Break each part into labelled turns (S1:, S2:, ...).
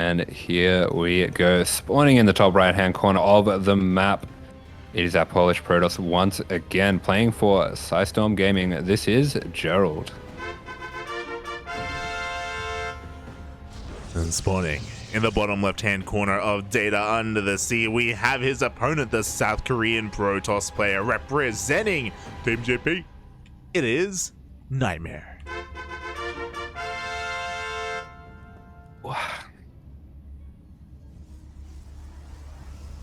S1: And here we go, spawning in the top right-hand corner of the map. It is our Polish Protoss once again playing for Storm Gaming. This is Gerald.
S2: And spawning in the bottom left-hand corner of Data Under the Sea, we have his opponent, the South Korean Protoss player representing Team JP. It is NightMare.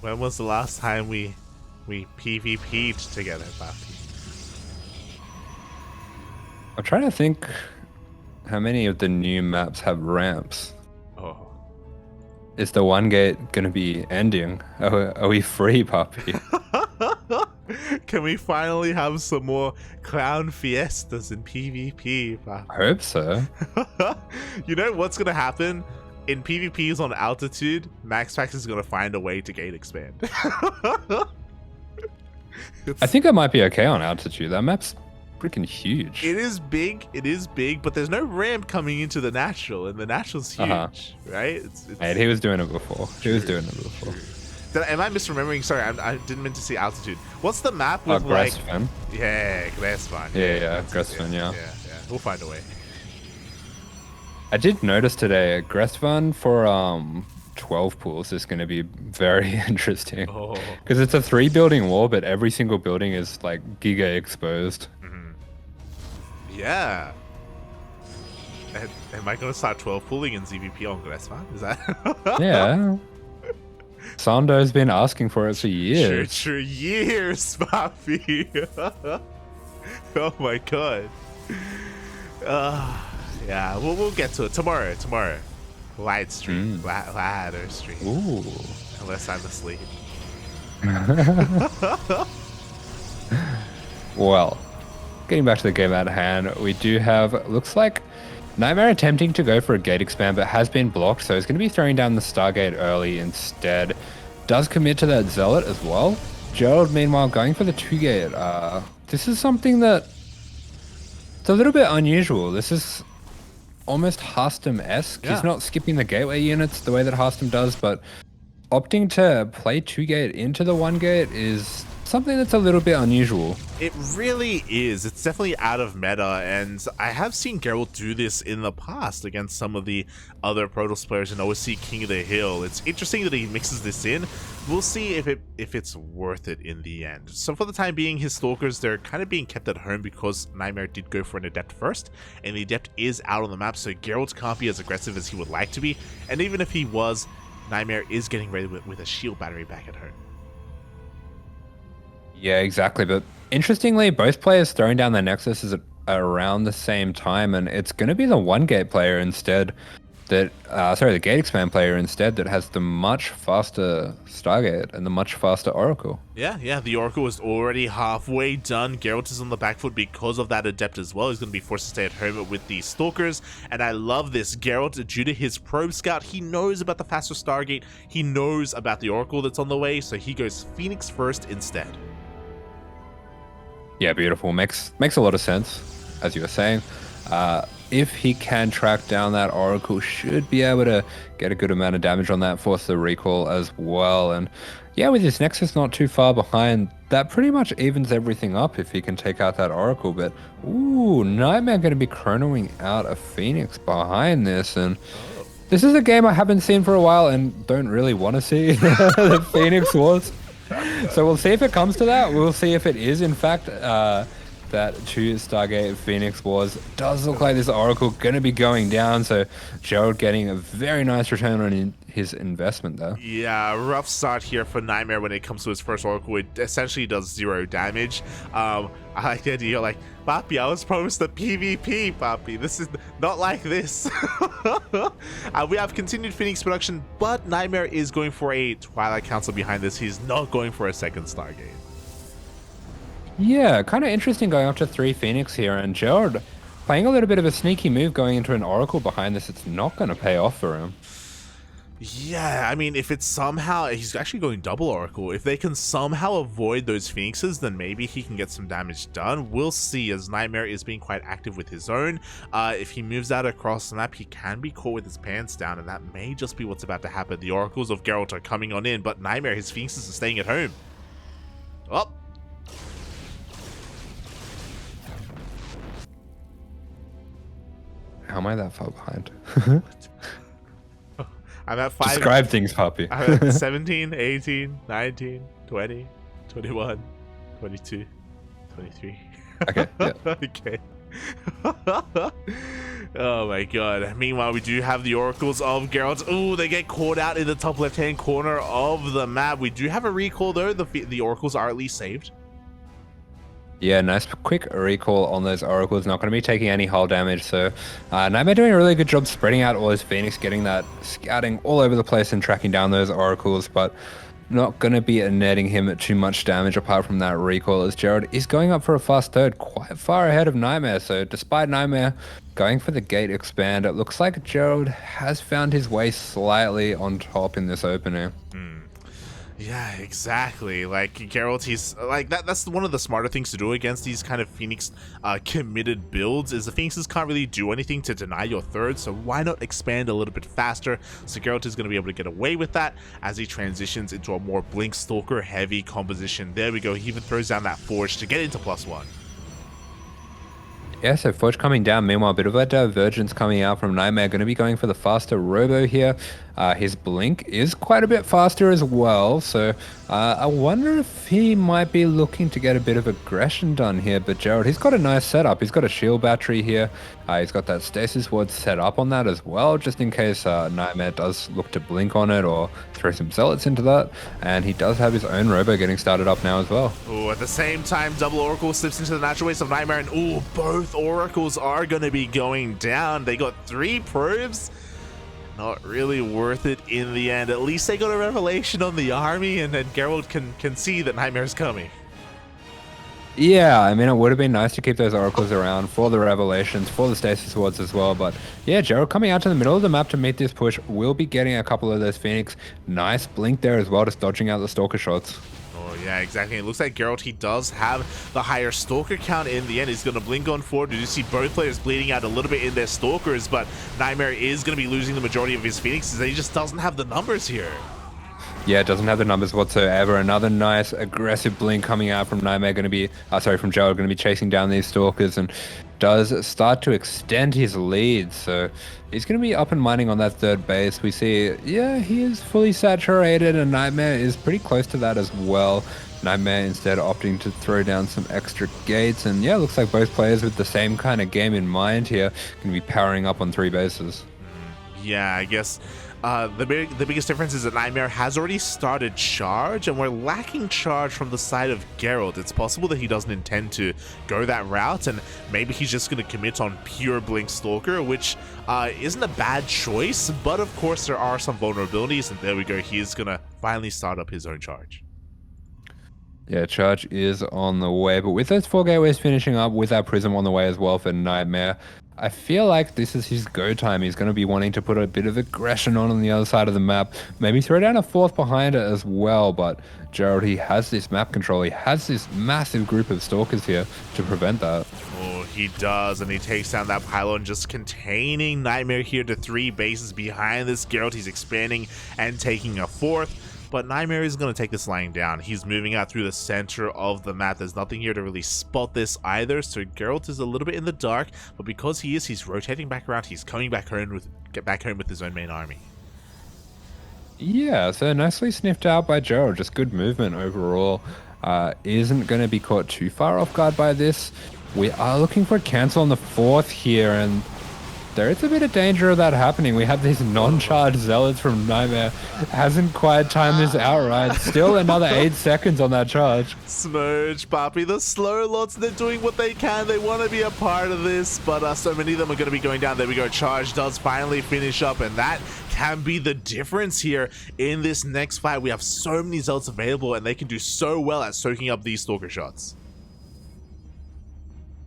S2: When was the last time we PvP'd together, Papi?
S1: I'm trying to think how many of the new maps have ramps.
S2: Oh.
S1: Is the one gate going to be ending? Are we free, Papi?
S2: Can we finally have some more clown fiestas in PvP, Papi?
S1: I hope so.
S2: You know what's going to happen? In PvPs on altitude, MaxPax is going to find a way to gate expand.
S1: I think I might be okay on altitude. That map's freaking huge.
S2: It is big, but there's no ramp coming into the natural, and the natural's huge, right?
S1: Mate, he was doing it before.
S2: Am I misremembering? Sorry, I didn't mean to say altitude. What's the map with
S1: Gressfan.
S2: Yeah, Gressfan.
S1: Yeah, Gressfan, yeah.
S2: We'll find a way.
S1: I did notice today, Gressfan for 12 pools is going to be very interesting. Because it's a 3-building war, but every single building is like giga exposed.
S2: Yeah. Am I going to start 12 pooling in ZVP on Gressfan? Is that?
S1: Yeah. Sando's been asking for it for years.
S2: For years, Papi. Oh my god. Yeah, we'll get to it tomorrow. Light stream, ladder stream.
S1: Ooh.
S2: Unless I'm asleep.
S1: Well, getting back to the game at hand, we do have, looks like NightMare attempting to go for a gate expand, but has been blocked, so he's going to be throwing down the Stargate early instead. Does commit to that Zealot as well. Gerald, meanwhile, going for the 2-gate. This is something that it's a little bit unusual. This is almost Harstem-esque. Yeah. He's not skipping the gateway units the way that Harstem does, but opting to play 2-gate into the 1-gate is something that's a little bit unusual.
S2: It really is. It's definitely out of meta, and I have seen Gerald do this in the past against some of the other Protoss players in OSC King of the Hill. It's interesting that he mixes this in. We'll see if it's worth it in the end. So for the time being, his Stalkers, they're kind of being kept at home because NightMare did go for an Adept first, and the Adept is out on the map, so Gerald can't be as aggressive as he would like to be, and even if he was, NightMare is getting ready with a shield battery back at home.
S1: Yeah, exactly. But interestingly, both players throwing down their Nexus is around the same time, and it's going to be the 1-gate player instead that, the gate expand player instead that has the much faster Stargate and the much faster Oracle.
S2: Yeah, the Oracle is already halfway done. Geralt is on the back foot because of that Adept as well. He's going to be forced to stay at home with the Stalkers, and I love this. Geralt, due to his Probe Scout, he knows about the faster Stargate, he knows about the Oracle that's on the way, so he goes Phoenix first instead.
S1: Yeah, beautiful. Makes a lot of sense, as you were saying. If he can track down that Oracle, should be able to get a good amount of damage on that, force the recall as well. And yeah, with his Nexus not too far behind, that pretty much evens everything up if he can take out that Oracle. But ooh, NightMare going to be chronoing out a Phoenix behind this, and this is a game I haven't seen for a while and don't really want to see the Phoenix Wars. So we'll see if it comes to that. We'll see if it is, in fact, that 2 Stargate Phoenix Wars. Does look like this Oracle going to be going down, so Gerald getting a very nice return on his investment there. Yeah,
S2: rough start here for NightMare when it comes to his first Oracle. It essentially does 0 damage. I like the idea, like, Papi, I was promised a PvP, Papi. This is not like this. We have continued Phoenix production, but NightMare is going for a Twilight Council behind this. He's not going for a second Stargate.
S1: Yeah, kind of interesting going up to 3 Phoenix here, and Gerald playing a little bit of a sneaky move going into an Oracle behind this. It's not going to pay off for him.
S2: Yeah, I mean, if it's somehow, he's actually going double Oracle. If they can somehow avoid those Phoenixes, then maybe he can get some damage done. We'll see, as NightMare is being quite active with his own. If he moves out across the map, he can be caught with his pants down, and that may just be what's about to happen. The Oracles of Gerald are coming on in, but NightMare, his Phoenixes are staying at home. Oh.
S1: How am I that far behind?
S2: I'm at 5.
S1: Describe things, Poppy.
S2: I'm at 17, 18, 19, 20, 21, 22, 23.
S1: Okay, yeah.
S2: Okay. Oh my god. Meanwhile, we do have the Oracles of Geralt. Oh, they get caught out in the top left-hand corner of the map. We do have a recall, though. The Oracles are at least saved.
S1: Yeah, nice quick recall on those Oracles. Not going to be taking any hull damage. So NightMare doing a really good job spreading out all his Phoenix, getting that scouting all over the place and tracking down those Oracles, but not going to be netting him too much damage apart from that recall, as Gerald is going up for a fast third, quite far ahead of NightMare. So despite NightMare going for the gate expand, it looks like Gerald has found his way slightly on top in this opening.
S2: Yeah, exactly. Like, Geralt, he's like that's one of the smarter things to do against these kind of Phoenix committed builds, is the Phoenixes can't really do anything to deny your third, so why not expand a little bit faster? So Geralt is going to be able to get away with that as he transitions into a more Blink Stalker heavy composition. There we go. He even throws down that Forge to get into +1.
S1: Yeah, so Forge coming down. Meanwhile, a bit of a divergence coming out from NightMare. Going to be going for the faster Robo here. His Blink is quite a bit faster as well. So I wonder if he might be looking to get a bit of aggression done here. But Gerald, he's got a nice setup. He's got a shield battery here. He's got that Stasis Ward set up on that as well, just in case NightMare does look to blink on it or throw some Zealots into that. And he does have his own Robo getting started up now as well.
S2: Oh, at the same time, double Oracle slips into the natural waste of NightMare, and oh, both Oracles are going to be going down. They got 3 probes. Not really worth it in the end. At least they got a revelation on the army, and then Gerald can see that NightMare's coming.
S1: Yeah, I mean, it would have been nice to keep those Oracles around for the Revelations, for the Stasis Wards as well. But yeah, Gerald coming out to the middle of the map to meet this push will be getting a couple of those Phoenix. Nice blink there as well, just dodging out the Stalker shots.
S2: Oh, yeah, exactly. It looks like Geralt, he does have the higher Stalker count in the end. He's going to blink on forward. You see both players bleeding out a little bit in their Stalkers, but NightMare is going to be losing the majority of his Phoenixes, and he just doesn't have the numbers here.
S1: Yeah, it doesn't have the numbers whatsoever. Another nice aggressive blink coming out from NightMare, going to be, from Gerald, going to be chasing down these Stalkers, and does start to extend his lead. So he's going to be up and mining on that third base. We see, yeah, he is fully saturated, and NightMare is pretty close to that as well. NightMare instead opting to throw down some extra gates, and yeah, looks like both players with the same kind of game in mind here going to be powering up on 3 bases.
S2: Yeah, I guess the biggest difference is that NightMare has already started charge, and we're lacking charge from the side of Gerald. It's possible that he doesn't intend to go that route, and maybe he's just going to commit on pure Blink Stalker, which isn't a bad choice, but of course there are some vulnerabilities, and there we go. He's going to finally start up his own charge.
S1: Yeah, charge is on the way, but with those 4 gateways finishing up, with our Prism on the way as well for NightMare, I feel like this is his go time. He's going to be wanting to put a bit of aggression on the other side of the map, maybe throw down a 4th behind it as well, but Gerald, he has this map control, he has this massive group of Stalkers here to prevent that.
S2: Oh, he does, and he takes down that pylon, just containing NightMare here to 3 bases behind this. Gerald, he's expanding and taking a 4th. But NightMare is going to take this lying down. He's moving out through the center of the map. There's nothing here to really spot this either. So Geralt is a little bit in the dark, but because he's rotating back around. He's coming back home with his own main army.
S1: Yeah, so nicely sniffed out by Gerald. Just good movement overall. Isn't going to be caught too far off guard by this. We are looking for a cancel on the 4th here, and there is a bit of danger of that happening. We have these non-charged Zealots from NightMare. Hasn't quite timed this out right. Still another 8 seconds on that charge.
S2: Smurge, Poppy, the slow lots, they're doing what they can. They want to be a part of this, but so many of them are going to be going down. There we go. Charge does finally finish up, and that can be the difference here in this next fight. We have so many Zealots available, and they can do so well at soaking up these Stalker shots.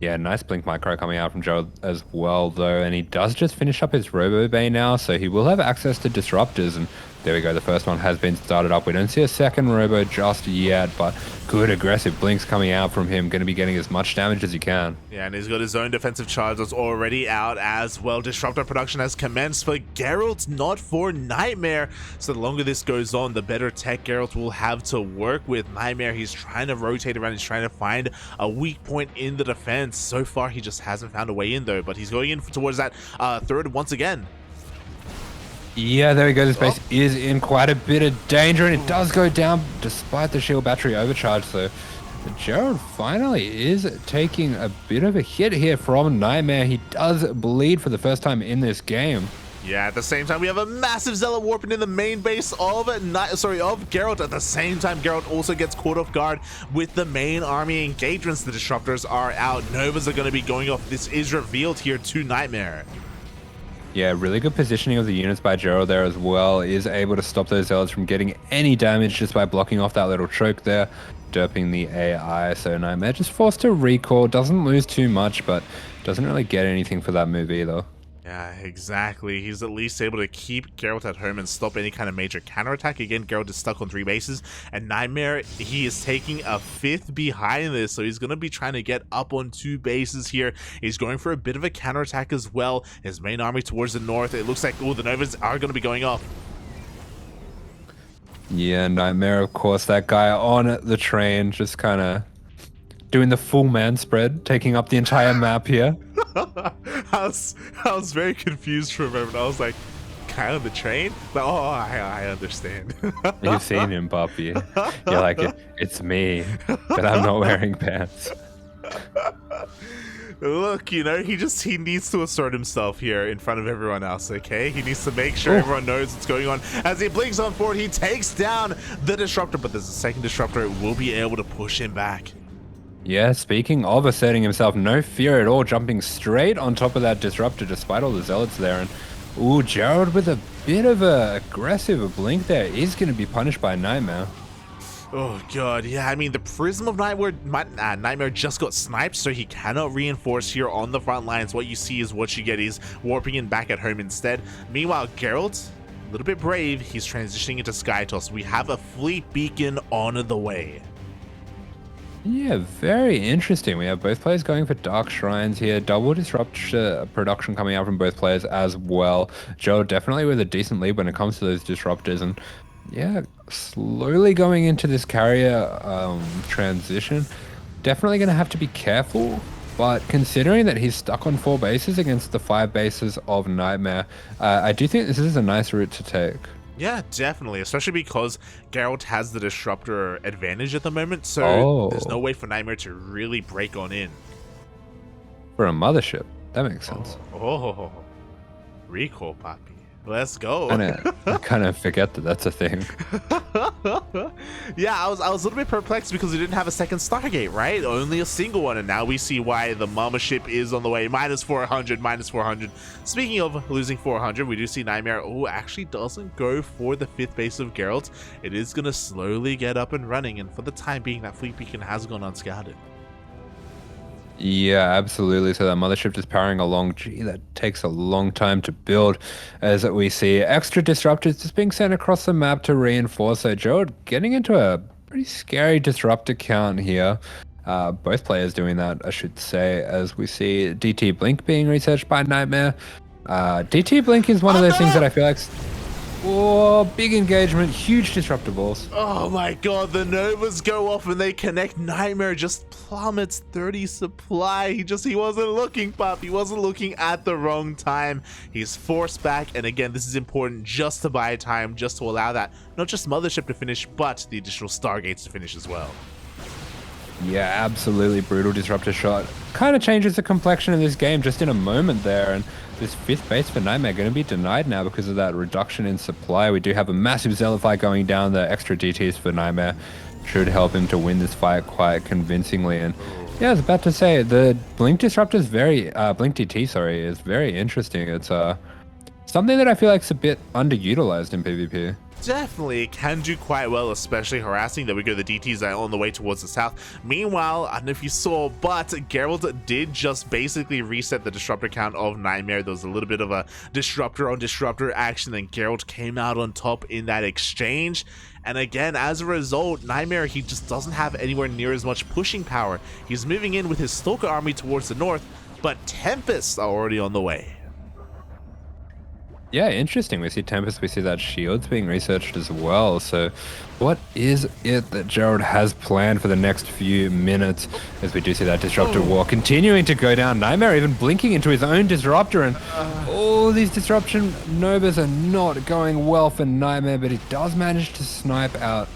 S1: Yeah, nice blink micro coming out from Gerald as well, though, and he does just finish up his Robo Bay now, so he will have access to disruptors, and there we go, the first one has been started up. We don't see a second Robo just yet, but good aggressive blinks coming out from him, going to be getting as much damage as he can.
S2: Yeah, and he's got his own defensive charge that's already out as well. Disruptor production has commenced for Geralt, not for NightMare. So the longer this goes on, the better tech Geralt will have to work with. NightMare, he's trying to rotate around, he's trying to find a weak point in the defense. So far, he just hasn't found a way in though, but he's going in towards that third once again.
S1: Yeah, there we go. This base is in quite a bit of danger, and it does go down despite the shield battery overcharge. So Gerald finally is taking a bit of a hit here from NightMare. He does bleed for the first time in this game.
S2: Yeah, at the same time, we have a massive Zealot warping in the main base of Geralt. At the same time, Geralt also gets caught off guard with the main army engagements. The disruptors are out. Novas are going to be going off. This is revealed here to NightMare.
S1: Yeah, really good positioning of the units by Gerald there as well. Is able to stop those Zealots from getting any damage just by blocking off that little choke there, derping the AI. So NightMare just forced to recall, doesn't lose too much, but doesn't really get anything for that move either.
S2: Yeah, exactly. He's at least able to keep Geralt at home and stop any kind of major counterattack. Again, Geralt is stuck on 3 bases, and NightMare, he is taking a 5th behind this, so he's going to be trying to get up on 2 bases here. He's going for a bit of a counterattack as well. His main army towards the north, it looks like, oh, the Novas are going to be going off.
S1: Yeah, NightMare, of course, that guy on the train, just kind of doing the full man spread, taking up the entire map here.
S2: I was very confused for a moment. I was like, kind of the train? But oh, I understand.
S1: You've seen him, puppy. You're like, it's me, but I'm not wearing pants.
S2: Look, you know, he needs to assert himself here in front of everyone else, okay? He needs to make sure everyone knows what's going on. As he blinks on forward, he takes down the disruptor, but there's a second disruptor. It will be able to push him back.
S1: Yeah, speaking of asserting himself, no fear at all, jumping straight on top of that disruptor despite all the Zealots there. And ooh, Gerald with a bit of a aggressive blink there is going to be punished by NightMare.
S2: Oh god, yeah, I mean, the Prism of NightMare just got sniped, so he cannot reinforce here on the front lines. What you see is what you get. He's warping in back at home instead. Meanwhile, Geralt, a little bit brave, he's transitioning into Skytoss. We have a fleet beacon on the way.
S1: Yeah, very interesting. We have both players going for Dark Shrines here. Double disruptor production coming out from both players as well. Joe definitely with a decent lead when it comes to those disruptors. And yeah, slowly going into this carrier transition. Definitely going to have to be careful. But considering that he's stuck on 4 bases against the 5 bases of NightMare, I do think this is a nice route to take.
S2: Yeah, definitely, especially because Geralt has the disruptor advantage at the moment, so there's no way for NightMare to really break on in.
S1: For a mothership, that makes sense.
S2: Recall, Poppy. Let's go.
S1: I kind of forget that that's a thing.
S2: Yeah, I was a little bit perplexed because we didn't have a second Stargate, right? Only a single one, and now we see why the mama ship is on the way. Minus 400, minus 400. Speaking of losing 400, we do see NightMare, actually doesn't go for the 5th base of Geralt. It is going to slowly get up and running, and for the time being, that fleet beacon has gone unscouted.
S1: Yeah, absolutely. So that mothership just powering along. Gee, that takes a long time to build. As we see extra disruptors just being sent across the map to reinforce. So Gerald getting into a pretty scary disruptor count here. Both players doing that, I should say, as we see DT Blink being researched by NightMare. DT Blink is one of those things that I feel like... Oh, big engagement, huge disruptor balls.
S2: Oh my god, the Novas go off and they connect. NightMare just plummets 30 supply. He wasn't looking, pup. He wasn't looking at the wrong time. He's forced back, and again, this is important just to buy time, just to allow that, not just Mothership to finish, but the additional Stargates to finish as well.
S1: Yeah, absolutely brutal disruptor shot. Kind of changes the complexion of this game just in a moment there, and this 5th base for NightMare going to be denied now because of that reduction in supply. We do have a massive Zealot fight going down. The extra DTs for NightMare should help him to win this fight quite convincingly. And yeah, I was about to say, the Blink Disruptor is Blink DT, is very interesting. It's something that I feel like is a bit underutilized in PvP.
S2: definitely can do quite well, especially harassing. There we go, the DTs are on the way towards the south. Meanwhile, I don't know if you saw, but Gerald did just basically reset the disruptor count of NightMare. There was a little bit of a disruptor on disruptor action, and Gerald came out on top in that exchange. And again, as a result, NightMare, he just doesn't have anywhere near as much pushing power. He's moving in with his Stalker army towards the north, but Tempests are already on the way.
S1: Yeah, interesting. We see Tempest, we see that Shield's being researched as well. So what is it that Gerald has planned for the next few minutes? As we do see that Disruptor War continuing to go down. NightMare even blinking into his own Disruptor, and all these Disruption Novas are not going well for NightMare, but he does manage to snipe out,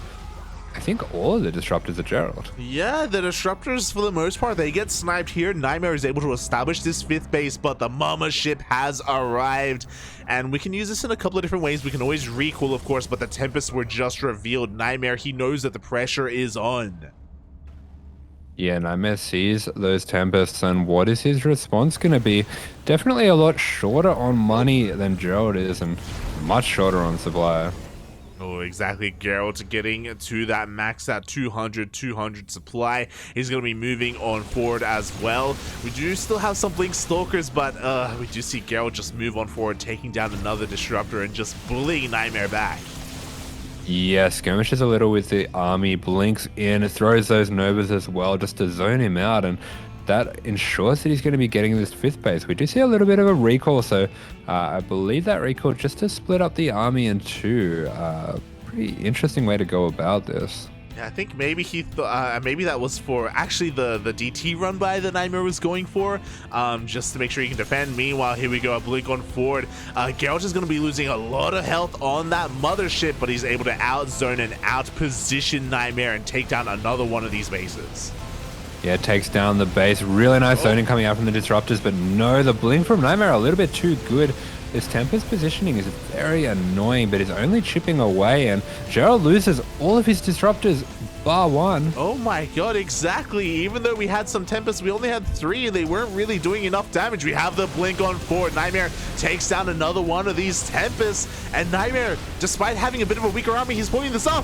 S1: I think, all of the Disruptors of Gerald.
S2: Yeah, the Disruptors, for the most part, they get sniped here. NightMare is able to establish this 5th base, but the Mama ship has arrived. And we can use this in a couple of different ways. We can always recall, of course, but the Tempests were just revealed. NightMare, he knows that the pressure is on.
S1: Yeah, NightMare sees those Tempests, and what is his response going to be? Definitely a lot shorter on money than Gerald is, and much shorter on supply.
S2: Oh, exactly. Gerald getting to that max at 200 supply. He's going to be moving on forward as well. We do still have some Blink Stalkers, but we do see Gerald just move on forward, taking down another Disruptor and just bullying NightMare back.
S1: Yeah, skirmishes a little with the army, blinks in, throws those Novas as well just to zone him out, and that ensures that he's going to be getting this 5th base. We do see a little bit of a recall, so I believe that recall just to split up the army in two. Pretty interesting way to go about this.
S2: Yeah, I think maybe he maybe that was for actually the DT run by that NightMare was going for, just to make sure he can defend. Meanwhile, here we go, a blink on forward. Geralt is going to be losing a lot of health on that mothership, but he's able to outzone and outposition NightMare and take down another one of these bases.
S1: Yeah, takes down the base. Really nice zoning coming out from the Disruptors, but no, the blink from NightMare a little bit too good. This Tempest positioning is very annoying, but he's only chipping away, and Gerald loses all of his Disruptors, bar one.
S2: Oh my god, exactly. Even though we had some Tempests, we only had 3, and they weren't really doing enough damage. We have the blink on forward. NightMare takes down another one of these Tempests, and NightMare, despite having a bit of a weaker army, he's pulling this up.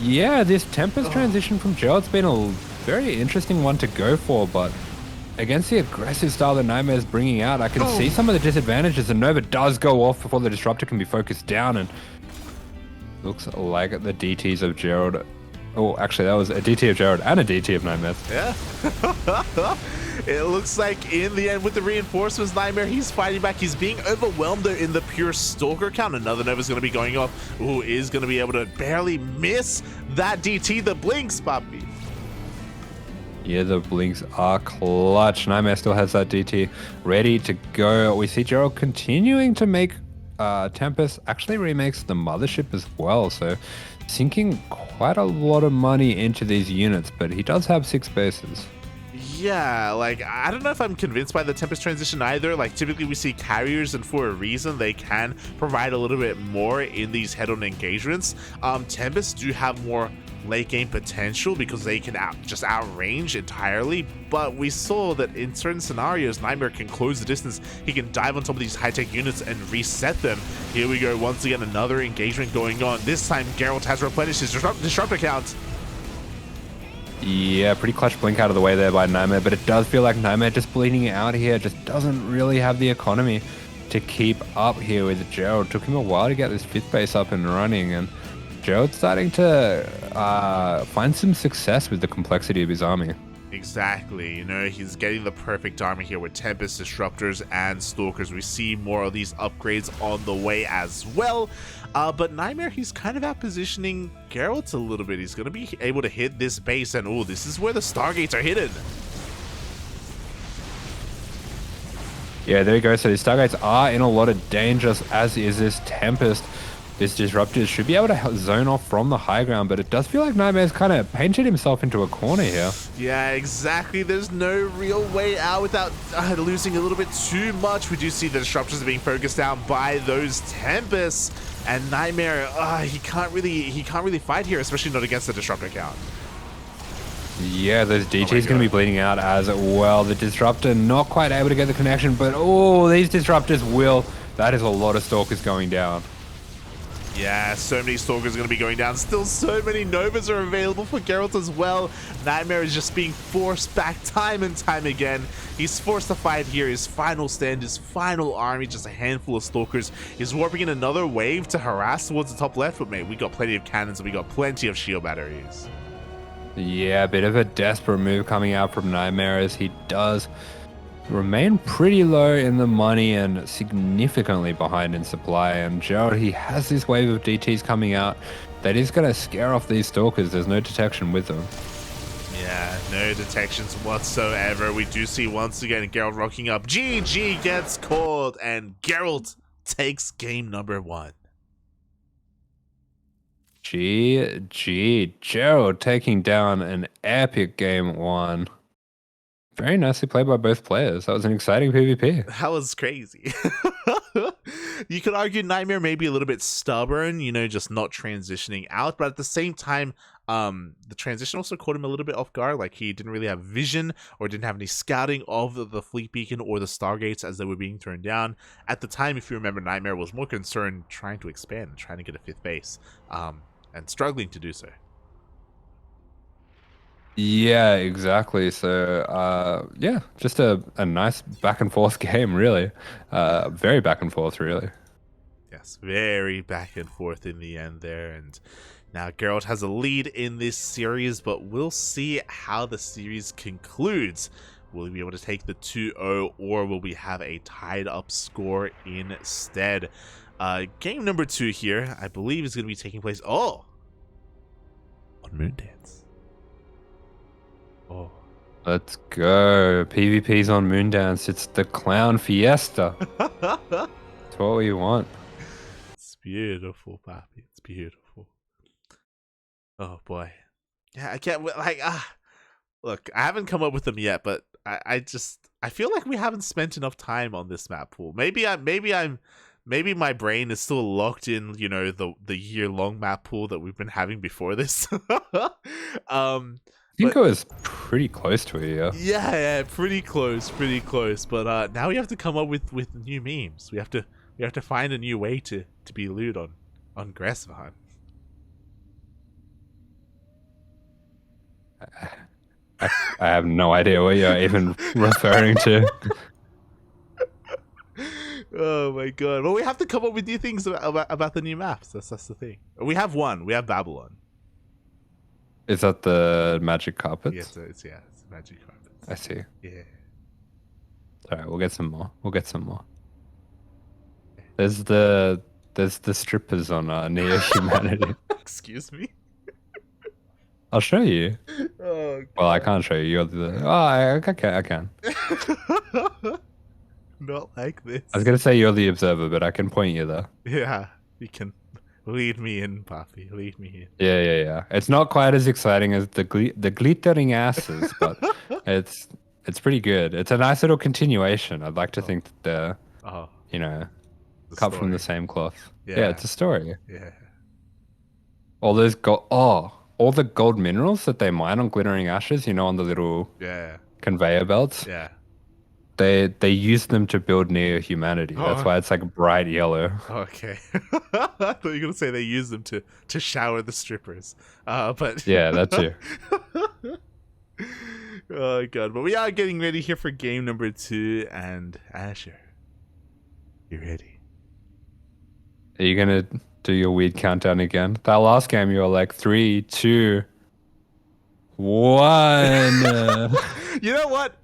S1: Yeah, this Tempest transition from Gerald's been a very interesting one to go for, but against the aggressive style that NightMare's bringing out, I can see some of the disadvantages. The Nova does go off before the Disruptor can be focused down, and looks like the DTs of Gerald. Oh, actually, that was a DT of Gerald and a DT of NightMare.
S2: Yeah. It looks like in the end with the reinforcements, NightMare, he's fighting back. He's being overwhelmed though in the pure Stalker count. Another Nova's going to be going off. Who is going to be able to barely miss that DT, the blinks, Poppy.
S1: Yeah, the blinks are clutch. NightMare still has that DT ready to go. We see Gerald continuing to make Tempest actually remakes the mothership as well, so sinking quite a lot of money into these units, but he does have 6 bases.
S2: Yeah, like, I don't know if I'm convinced by the Tempest transition either. Like, typically we see carriers, and for a reason, they can provide a little bit more in these head-on engagements. Tempests do have more late game potential because they can just outrange entirely, but we saw that in certain scenarios, NightMare can close the distance. He can dive on top of these high-tech units and reset them. Here we go, once again, another engagement going on. This time, Geralt has replenished his disruptor count.
S1: Yeah, pretty clutch blink out of the way there by NightMare, but it does feel like NightMare just bleeding out here just doesn't really have the economy to keep up here with Gerald. Took him a while to get this 5th base up and running, and Gerald's starting to find some success with the complexity of his army.
S2: Exactly, you know, he's getting the perfect army here with Tempest, Disruptors, and Stalkers. We see more of these upgrades on the way as well. But NightMare, he's kind of outpositioning Geralt a little bit. He's going to be able to hit this base, and oh, this is where the Stargates are hidden.
S1: Yeah, there you go. So the Stargates are in a lot of danger, as is this Tempest. This Disruptor should be able to zone off from the high ground, but it does feel like NightMare's kind of painted himself into a corner here.
S2: Yeah, exactly. There's no real way out without losing a little bit too much. We do see the Disruptors are being focused down by those Tempests, and NightMare, he can't really fight here, especially not against the Disruptor count.
S1: Yeah, those DT's going to be bleeding out as well. The Disruptor not quite able to get the connection, but oh, these Disruptors will That is a lot of Stalkers going down.
S2: Yeah, so many Stalkers are going to be going down. Still so many Novas are available for Gerald as well. NightMare is just being forced back time and time again. He's forced to fight here. His final stand, his final army, just a handful of Stalkers. He's warping in another wave to harass towards the top left, but mate, we got plenty of cannons and we got plenty of shield batteries.
S1: Yeah, a bit of a desperate move coming out from NightMare as he does remain pretty low in the money and significantly behind in supply. And Gerald, he has this wave of DTs coming out that is going to scare off these Stalkers. There's no detection with them.
S2: Yeah, no detections whatsoever. We do see once again Gerald rocking up. GG gets called, and Gerald takes game number 1.
S1: GG. Gerald taking down an epic game 1. Very nicely played by both players. That was an exciting PvP.
S2: That was crazy. You could argue NightMare may be a little bit stubborn, you know, just not transitioning out, but at the same time, the transition also caught him a little bit off guard. Like, he didn't really have vision or didn't have any scouting of the fleet beacon or the stargates as they were being turned down. At the time, if you remember, NightMare was more concerned trying to expand and trying to get a 5th base, and struggling to do so.
S1: Yeah, exactly. So, yeah, just a nice back and forth game, really. Very back and forth, really.
S2: Yes, very back and forth in the end there. And now Gerald has a lead in this series, but we'll see how the series concludes. Will he be able to take the 2-0, or will we have a tied up score instead? Game number 2 here, I believe, is going to be taking place, on Moondance. Oh.
S1: Let's go. PvP's on Moondance. It's the Clown Fiesta. It's what we want.
S2: It's beautiful, Papi. It's beautiful. Oh, boy. Yeah, I can't, like, look, I haven't come up with them yet, but I feel like we haven't spent enough time on this map pool. Maybe my brain is still locked in, you know, the year-long map pool that we've been having before this.
S1: I think it was pretty close to it, yeah.
S2: Yeah, pretty close. But now we have to come up with new memes. We have to find a new way to be lewd on Grasvan.
S1: I have no idea what you're even referring to.
S2: Oh my god! Well, we have to come up with new things about the new maps. That's the thing. We have one. We have Babylon.
S1: Is that the magic carpets?
S2: Yes, it's magic carpets.
S1: I see.
S2: Yeah.
S1: Alright, we'll get some more. There's the strippers on Neo Humanity.
S2: Excuse me.
S1: I'll show you.
S2: Oh, God.
S1: Well, I can't show you. You're the. I can.
S2: Not like this.
S1: I was gonna say you're the observer, but I can point you there.
S2: Yeah, you can lead me in, Papi. Lead me in.
S1: Yeah. It's not quite as exciting as the glittering asses, but it's pretty good. It's a nice little continuation. I'd like to think that they're, you know, cut from the same cloth. Yeah, it's a story.
S2: Yeah.
S1: All those all the gold minerals that they mine on glittering ashes, you know, on the little conveyor belts.
S2: Yeah.
S1: They use them to build Neo Humanity. That's why it's like bright yellow.
S2: Okay. I thought you were gonna say they use them to shower the strippers. But
S1: yeah, that too.
S2: Oh god. But we are getting ready here for game number 2, and Asher, you ready?
S1: Are you gonna do your weird countdown again? That last game you were like 3, 2, 1.
S2: You know what?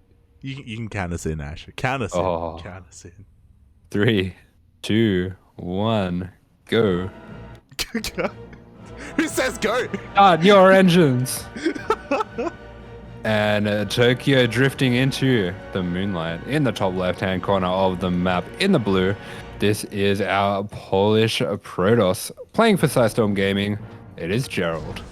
S2: You can count us in, Asher. Count us in. Count us in.
S1: 3, 2, 1, go.
S2: Who says go?
S1: Start your engines. And Tokyo drifting into the moonlight in the top left-hand corner of the map in the blue. This is our Polish Protoss playing for Storm Gaming. It is Gerald.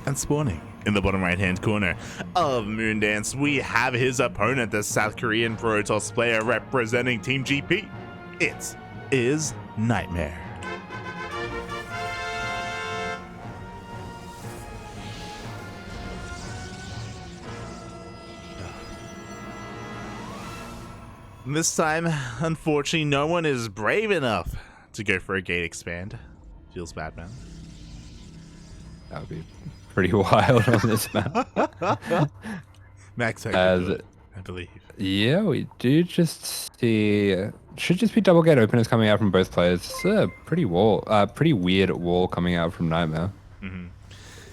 S2: And spawning in the bottom right-hand corner of Moondance, we have his opponent, the South Korean Protoss player representing Team GP. It is NightMare. And this time, unfortunately, no one is brave enough to go for a gate expand. Feels bad, man.
S1: That would be pretty wild on this map.
S2: Max
S1: As,
S2: good, I believe.
S1: yeah, we do just see... should just be double gate openers coming out from both players. It's a pretty weird wall coming out from NightMare.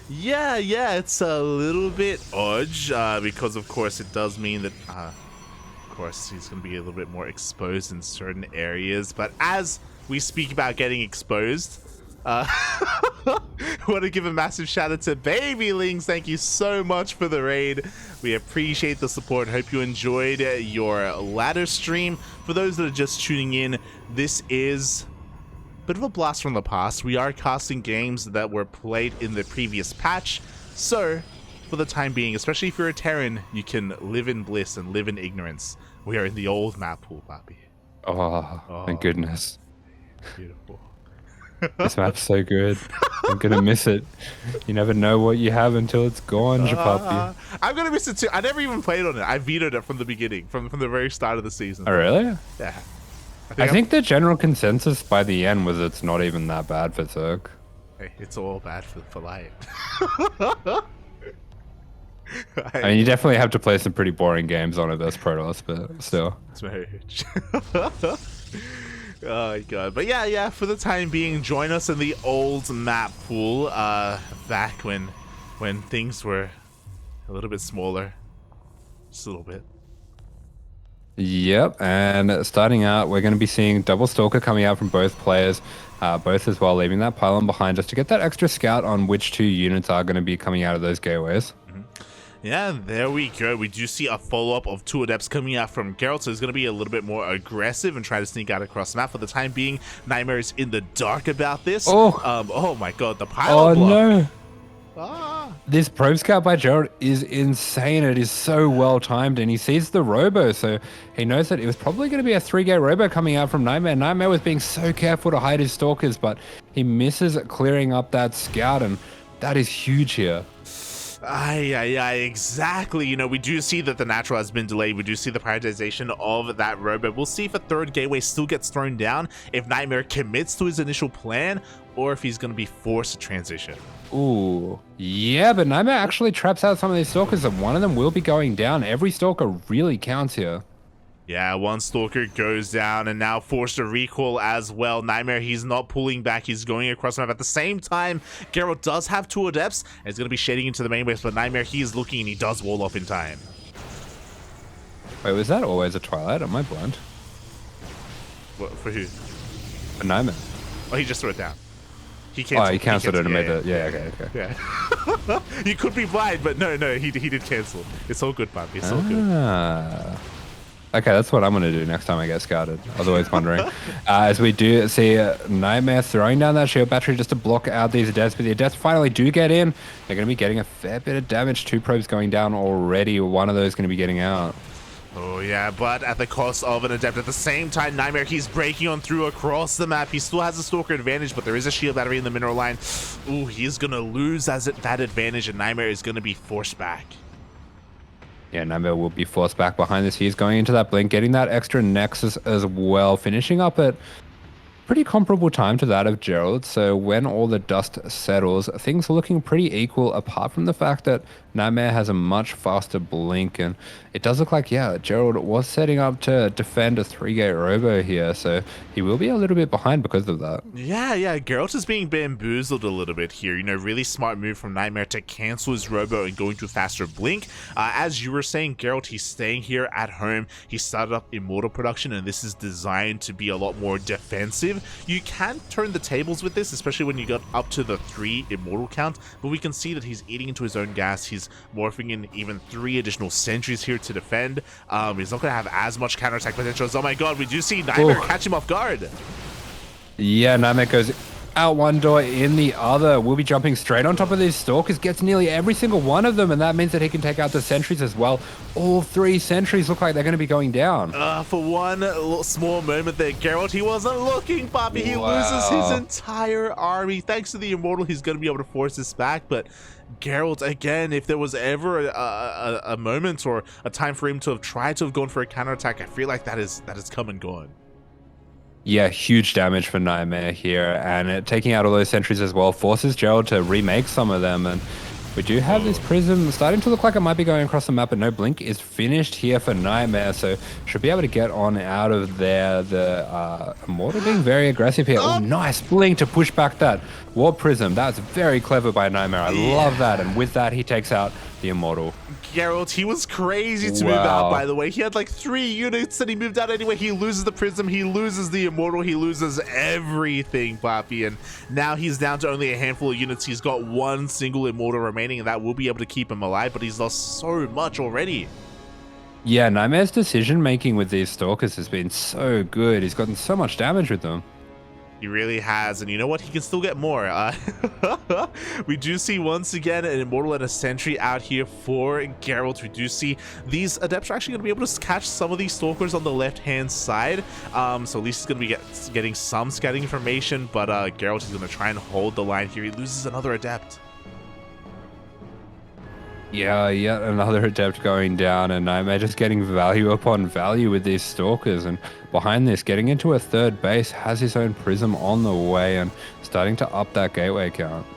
S2: Yeah, it's a little bit odd because, of course, it does mean that, of course, he's going to be a little bit more exposed in certain areas. But as we speak about getting exposed, I want to give a massive shout out to Baby Lings. Thank you so much for the raid. We appreciate the support. Hope you enjoyed your ladder stream. For those that are just tuning in, this is a bit of a blast from the past. We are casting games that were played in the previous patch. So, for the time being, especially if you're a Terran, you can live in bliss and live in ignorance. We are in the old map pool, Bobby.
S1: Oh, thank goodness.
S2: Beautiful.
S1: This map's so good. I'm gonna miss it. You never know what you have until it's gone, Japapi.
S2: I'm gonna miss it too. I never even played on it. I vetoed it from the beginning, from the very start of the season.
S1: Oh, really?
S2: Yeah.
S1: I think the general consensus by the end was it's not even that bad for Zerg.
S2: Hey, it's all bad for life.
S1: I mean, you definitely have to play some pretty boring games on it, that's Protoss, but still.
S2: Smooch. Oh my god. But yeah, for the time being, join us in the old map pool, back when things were a little bit smaller. Just a little bit.
S1: Yep, and starting out, we're going to be seeing Double Stalker coming out from both players, both as well, leaving that pylon behind just to get that extra scout on which two units are going to be coming out of those gateways.
S2: Yeah, there we go. We do see a follow-up of two adepts coming out from Gerald, so he's going to be a little bit more aggressive and try to sneak out across the map. For the time being, NightMare is in the dark about this. Oh my god, the pylon block.
S1: No.
S2: Ah.
S1: This probe scout by Gerald is insane. It is so well timed, and he sees the robo, so he knows that it was probably going to be a 3-gate robo coming out from NightMare. NightMare was being so careful to hide his stalkers, but he misses clearing up that scout, and that is huge here.
S2: Exactly. You know, we do see that the natural has been delayed. We do see the prioritization of that robo. We'll see if a third gateway still gets thrown down, if NightMare commits to his initial plan, or if he's going to be forced to transition.
S1: Ooh, yeah, but NightMare actually traps out some of these stalkers, and one of them will be going down. Every stalker really counts here.
S2: Yeah, one stalker goes down and now forced to recall as well. NightMare, he's not pulling back. He's going across the map. At the same time, Gerald does have two adepts and he's going to be shading into the main base, but NightMare, he is looking and he does wall off in time.
S1: Wait, was that always a Twilight? Am I blind?
S2: What, for who?
S1: For NightMare.
S2: Oh, he just threw it down. He canceled.
S1: Oh, he cancelled it and made it. Yeah, okay.
S2: Yeah. You could be blind, but no, he did cancel. It's all good, puppy. It's all good.
S1: Okay, that's what I'm going to do next time I get scouted. I was always wondering. As we do see NightMare throwing down that shield battery just to block out these adepts, but the adepts finally do get in. They're going to be getting a fair bit of damage. 2 probes going down already. One of those going to be getting out.
S2: Oh yeah, but at the cost of an adept. At the same time, NightMare, he's breaking on through across the map. He still has a stalker advantage, but there is a shield battery in the mineral line. Ooh, he's going to lose that advantage, and NightMare is going to be forced back.
S1: Yeah, NightMare will be forced back behind this. He's going into that blink, getting that extra nexus as well, finishing up at pretty comparable time to that of Gerald. So when all the dust settles, things are looking pretty equal, apart from the fact that NightMare has a much faster blink, and it does look like, yeah, Gerald was setting up to defend a 3-gate robo here, so he will be a little bit behind because of that.
S2: Yeah, Geralt is being bamboozled a little bit here. You know, really smart move from NightMare to cancel his robo and go into a faster blink. As you were saying, Geralt, he's staying here at home. He started up Immortal production, and this is designed to be a lot more defensive. You can turn the tables with this, especially when you got up to the 3 Immortal count, but we can see that he's eating into his own gas. He's morphing in even 3 additional sentries here to defend. He's not going to have as much counterattack potential as, oh my god, we do see NightMare catch him off guard.
S1: Yeah, NightMare goes out one door, in the other. We'll be jumping straight on top of these stalkers, gets nearly every single one of them, and that means that he can take out the sentries as well. All 3 sentries look like they're going to be going down.
S2: For one little small moment there, Gerald, he wasn't looking, Bobby. He loses his entire army. Thanks to the Immortal, he's going to be able to force this back, but Gerald, again, if there was ever a moment or a time for him to have tried to have gone for a counterattack, I feel like that is come and gone.
S1: Yeah, huge damage for NightMare here, and taking out all those sentries as well forces Gerald to remake some of them, and we do have this prism starting to look like it might be going across the map, but no, blink is finished here for NightMare, so should be able to get on out of there. The Immortal being very aggressive here. Oh, nice blink to push back that warp prism. That's very clever by NightMare. I love that, and with that, he takes out the Immortal.
S2: Gerald, he was crazy to move out, by the way. He had like 3 units and he moved out anyway. He loses the prism, he loses the Immortal, he loses everything, Papi. And now he's down to only a handful of units. He's got 1 single Immortal remaining, and that will be able to keep him alive, but he's lost so much already.
S1: Yeah, NightMare's decision making with these stalkers has been so good. He's gotten so much damage with them.
S2: He really has, and you know what? He can still get more. We do see once again an Immortal and a Sentry out here for Geralt. We do see these Adepts are actually going to be able to catch some of these Stalkers on the left-hand side. So at least he's going to be getting some scouting information, but Geralt is going to try and hold the line here. He loses another Adept.
S1: Yeah, yet another Adept going down, and NightMare just getting value upon value with these Stalkers. And behind this, getting into a 3rd base, has his own Prism on the way and starting to up that gateway count.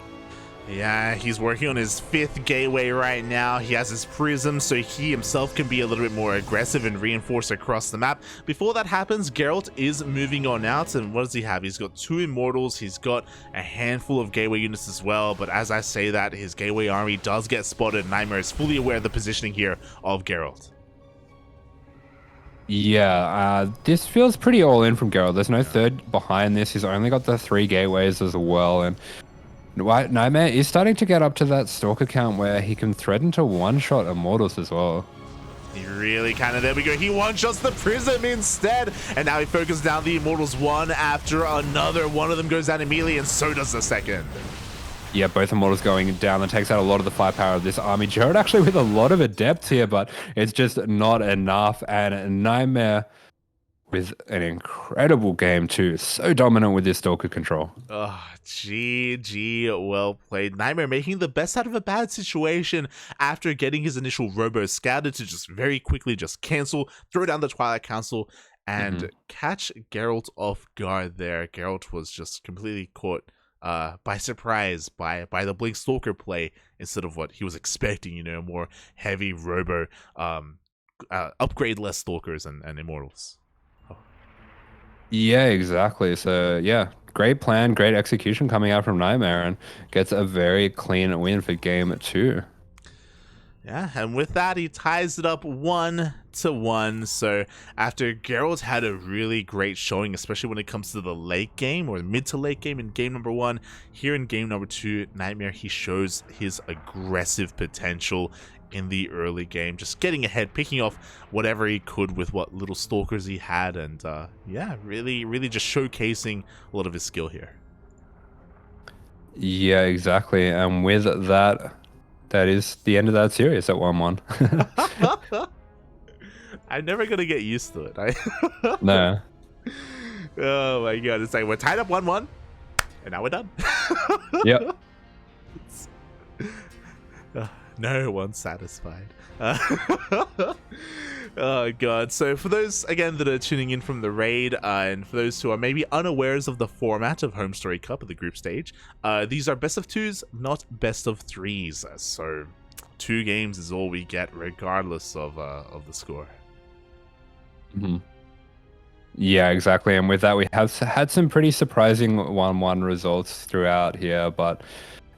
S2: Yeah, he's working on his 5th gateway right now. He has his Prism, so he himself can be a little bit more aggressive and reinforce across the map. Before that happens, Geralt is moving on out, and what does he have? He's got 2 Immortals, he's got a handful of gateway units as well, but as I say that, his gateway army does get spotted. NightMare is fully aware of the positioning here of Geralt.
S1: Yeah, this feels pretty all in from Geralt. There's no 3rd behind this. He's only got the 3 gateways as well, and NightMare is starting to get up to that Stalker count where he can threaten to one-shot Immortals as well.
S2: He really kind of, there we go, he one-shots the Prism instead, and now he focuses down the Immortals one after another. One of them goes down immediately, and so does the second.
S1: Yeah, both Immortals going down. That takes out a lot of the firepower of this army. Gerald actually with a lot of Adepts here, but it's just not enough, and NightMare with an incredible game too. So dominant with this Stalker control.
S2: Oh, GG, well played. NightMare making the best out of a bad situation after getting his initial Robo scouted to just very quickly just cancel, throw down the Twilight Council, and catch Geralt off guard there. Geralt was just completely caught by surprise by the Blink Stalker play instead of what he was expecting, you know, more heavy Robo, upgrade less Stalkers and Immortals.
S1: Yeah, exactly. So yeah, great plan, great execution coming out from NightMare, and gets a very clean win for game 2.
S2: Yeah, and with that, he ties it up 1-1. So after Gerald had a really great showing, especially when it comes to the late game or mid to late game in game number 1, here in game number 2, NightMare, he shows his aggressive potential in the early game, just getting ahead, picking off whatever he could with what little Stalkers he had, and yeah, really just showcasing a lot of his skill here.
S1: Yeah, exactly. And with that, that is the end of that series at 1-1.
S2: I'm never gonna get used to it.
S1: No.
S2: Oh my god, it's like we're tied up 1-1, and now we're done.
S1: Yep.
S2: No one's satisfied. Oh god. So for those again that are tuning in from the raid, and for those who are maybe unawares of the format of HomeStory Cup at the group stage, these are best of 2s, not best of 3s. So 2 games is all we get, regardless of the score.
S1: Yeah, exactly. And with that, we have had some pretty surprising 1-1 results throughout here, but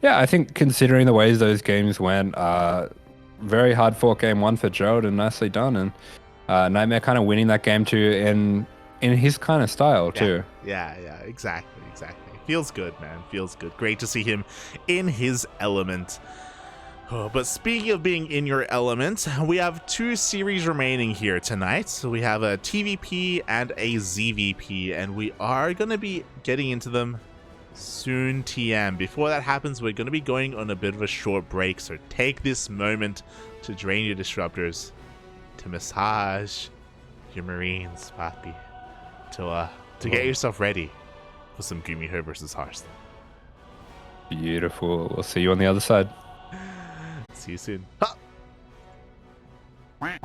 S1: yeah, I think considering the ways those games went, very hard fought game 1 for Gerald, and nicely done. And NightMare kind of winning that game too in his kind of style too.
S2: Yeah, exactly. Feels good, man. Feels good. Great to see him in his element. Oh, but speaking of being in your element, we have 2 series remaining here tonight. So we have a TVP and a ZVP, and we are going to be getting into them Soon TM. Before that happens, we're going to be going on a bit of a short break, so take this moment to drain your disruptors, to massage your Marines, Papi, to get yourself ready for some Gumiho versus Hearthstone.
S1: Beautiful. We'll see you on the other side.
S2: See you soon. Ha!